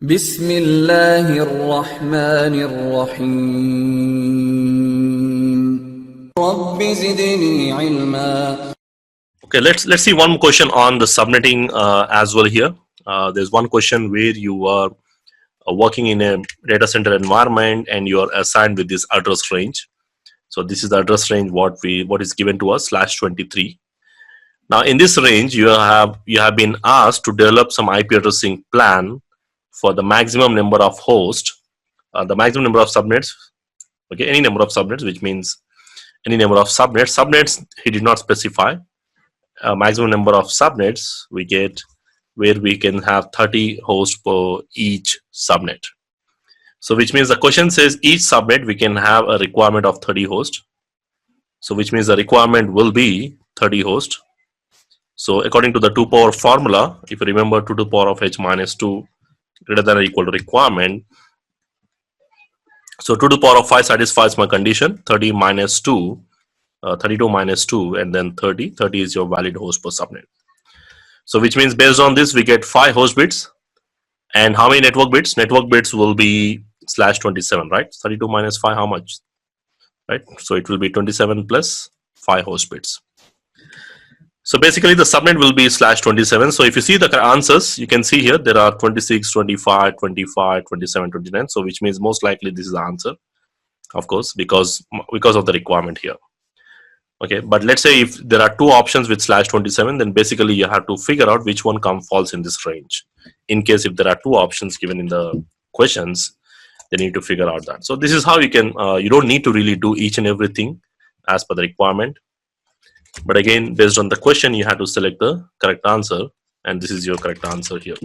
بسم الله الرحمن الرحيم رب زدني علما. Okay, let's see one question on the subnetting as well here. There's one question where you are working in a data center environment and you are assigned with this address range. So this is the address range what is given to us /23. Now in this range you have been asked to develop some IP addressing plan for the maximum number of hosts, the maximum number of subnets. Okay, any number of subnets, which means any number of subnets. Subnets he did not specify. Maximum number of subnets we get where we can have 30 hosts per each subnet. So which means the question says each subnet we can have a requirement of 30 hosts. So which means the requirement will be 30 hosts. So according to the 2 power formula, if you remember 2 to the power of h minus 2 greater than or equal to requirement. So 2 to the power of 5 satisfies my condition. 30 minus 2, 32 minus 2, and then 30. 30 is your valid host per subnet. So which means based on this we get 5 host bits. And how many network bits? Network bits will be /27, right? 32 minus 5, how much? Right? So it will be 27 plus 5 host bits. So basically the subnet will be /27. So if you see the answers, you can see here there are 26, 25, 25, 27, 29. So which means most likely this is the answer, of course, because of the requirement here. Okay, but let's say if there are 2 options with /27, then basically you have to figure out which one falls in this range. In case if there are 2 options given in the questions, they need to figure out that. So this is how you can, you don't need to really do each and everything as per the requirement. But again, based on the question, you have to select the correct answer, and this is your correct answer here.